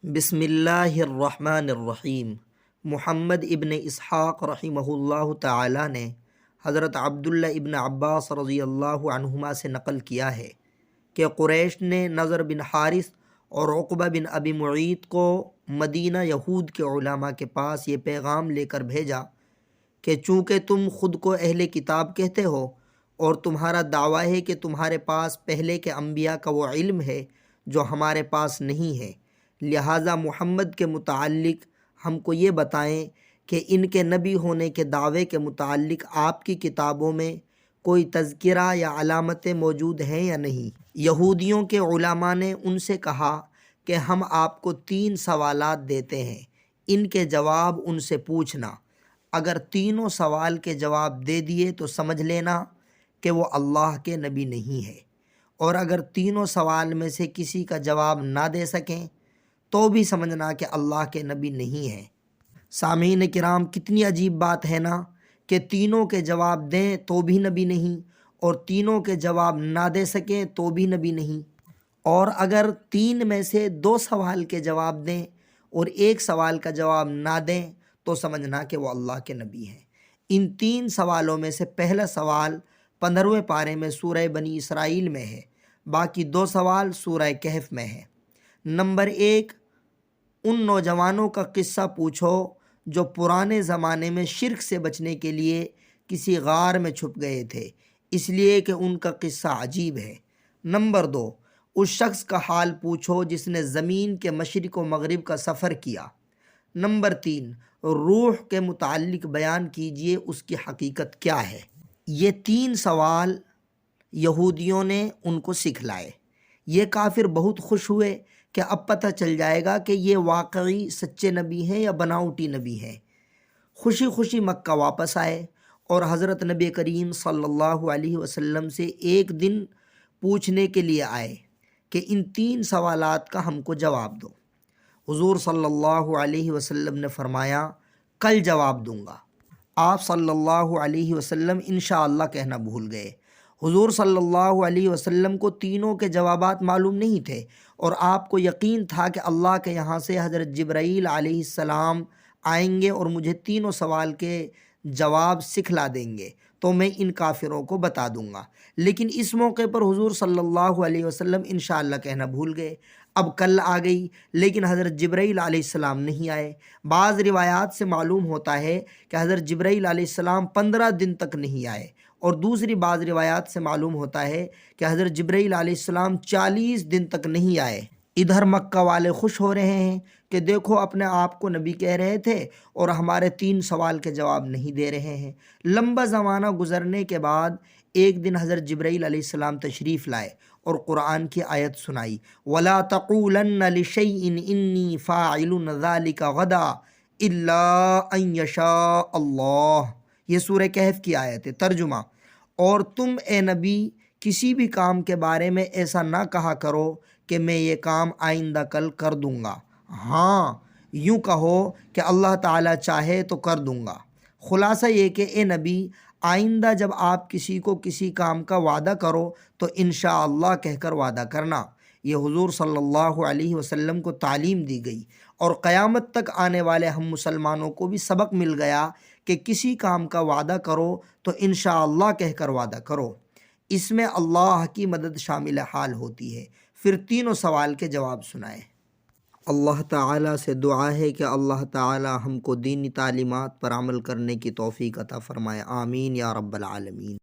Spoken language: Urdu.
بسم اللہ الرحمن الرحیم۔ محمد ابن اسحاق رحمہ اللہ تعالی نے حضرت عبداللہ ابن عباس رضی اللہ عنہما سے نقل کیا ہے کہ قریش نے نضر بن حارث اور عقبہ بن ابی معیط کو مدینہ یہود کے علماء کے پاس یہ پیغام لے کر بھیجا کہ چونکہ تم خود کو اہل کتاب کہتے ہو اور تمہارا دعویٰ ہے کہ تمہارے پاس پہلے کے انبیاء کا وہ علم ہے جو ہمارے پاس نہیں ہے، لہٰذا محمد کے متعلق ہم کو یہ بتائیں کہ ان کے نبی ہونے کے دعوے کے متعلق آپ کی کتابوں میں کوئی تذکرہ یا علامتیں موجود ہیں یا نہیں۔ یہودیوں کے علماء نے ان سے کہا کہ ہم آپ کو 3 سوالات دیتے ہیں، ان کے جواب ان سے پوچھنا، اگر تینوں سوال کے جواب دے دیے تو سمجھ لینا کہ وہ اللہ کے نبی نہیں ہے، اور اگر تینوں سوال میں سے کسی کا جواب نہ دے سکیں تو بھی سمجھنا کہ اللہ کے نبی نہیں ہیں۔ سامعین کرام، کتنی عجیب بات ہے نا کہ تینوں کے جواب دیں تو بھی نبی نہیں، اور تینوں کے جواب نہ دے سکیں تو بھی نبی نہیں، اور اگر 3 میں سے 2 سوال کے جواب دیں اور 1 سوال کا جواب نہ دیں تو سمجھنا کہ وہ اللہ کے نبی ہیں۔ ان 3 سوالوں میں سے پہلا سوال 15ویں پارے میں سورہ بنی اسرائیل میں ہے، باقی 2 سوال سورہ کہف میں ہے۔ نمبر 1، ان نوجوانوں کا قصہ پوچھو جو پرانے زمانے میں شرک سے بچنے کے لیے کسی غار میں چھپ گئے تھے، اس لیے کہ ان کا قصہ عجیب ہے۔ نمبر 2، اس شخص کا حال پوچھو جس نے زمین کے مشرق و مغرب کا سفر کیا۔ نمبر 3، روح کے متعلق بیان کیجئے اس کی حقیقت کیا ہے۔ یہ 3 سوال یہودیوں نے ان کو سکھلائے۔ یہ کافر بہت خوش ہوئے کہ اب پتہ چل جائے گا کہ یہ واقعی سچے نبی ہیں یا بناوٹی نبی ہیں۔ خوشی خوشی مکہ واپس آئے اور حضرت نبی کریم صلی اللہ علیہ وسلم سے ایک دن پوچھنے کے لیے آئے کہ ان 3 سوالات کا ہم کو جواب دو۔ حضور صلی اللہ علیہ وسلم نے فرمایا، کل جواب دوں گا۔ آپ صلی اللہ علیہ وسلم انشاءاللہ کہنا بھول گئے۔ حضور صلی اللہ علیہ وسلم کو تینوں کے جوابات معلوم نہیں تھے، اور آپ کو یقین تھا کہ اللہ کے یہاں سے حضرت جبرائیل علیہ السلام آئیں گے اور مجھے تینوں سوال کے جواب سکھلا دیں گے تو میں ان کافروں کو بتا دوں گا۔ لیکن اس موقع پر حضور صلی اللہ علیہ وسلم انشاءاللہ کہنا بھول گئے۔ اب کل آ گئی لیکن حضرت جبرائیل علیہ السلام نہیں آئے۔ بعض روایات سے معلوم ہوتا ہے کہ حضرت جبرائیل علیہ السلام 15 دن تک نہیں آئے، اور دوسری بعض روایات سے معلوم ہوتا ہے کہ حضرت جبرائیل علیہ السلام 40 دن تک نہیں آئے۔ ادھر مکہ والے خوش ہو رہے ہیں کہ دیکھو اپنے آپ کو نبی کہہ رہے تھے اور ہمارے 3 سوال کے جواب نہیں دے رہے ہیں۔ لمبا زمانہ گزرنے کے بعد ایک دن حضرت جبرائیل علیہ السلام تشریف لائے اور قرآن کی آیت سنائی، وَلَا تَقُولَنَّ لِشَيْءٍ إِنِّي فَاعِلٌ ذَلِكَ غَدًا إِلَّا أَن يَشَاءَ اللَّهُ۔ یہ سورہ کہف کی آیت ہے۔ ترجمہ، اور تم اے نبی کسی بھی کام کے بارے میں ایسا نہ کہا کرو کہ میں یہ کام آئندہ کل کر دوں گا، ہاں یوں کہو کہ اللہ تعالیٰ چاہے تو کر دوں گا۔ خلاصہ یہ کہ اے نبی، آئندہ جب آپ کسی کو کسی کام کا وعدہ کرو تو انشاءاللہ کہہ کر وعدہ کرنا۔ یہ حضور صلی اللہ علیہ وسلم کو تعلیم دی گئی، اور قیامت تک آنے والے ہم مسلمانوں کو بھی سبق مل گیا کہ کسی کام کا وعدہ کرو تو انشاءاللہ کہہ کر وعدہ کرو۔ اس میں اللہ کی مدد شامل حال ہوتی ہے۔ پھر تینوں سوال کے جواب سنائے۔ اللہ تعالیٰ سے دعا ہے کہ اللہ تعالیٰ ہم کو دینی تعلیمات پر عمل کرنے کی توفیق عطا فرمائے، آمین یا رب العالمین۔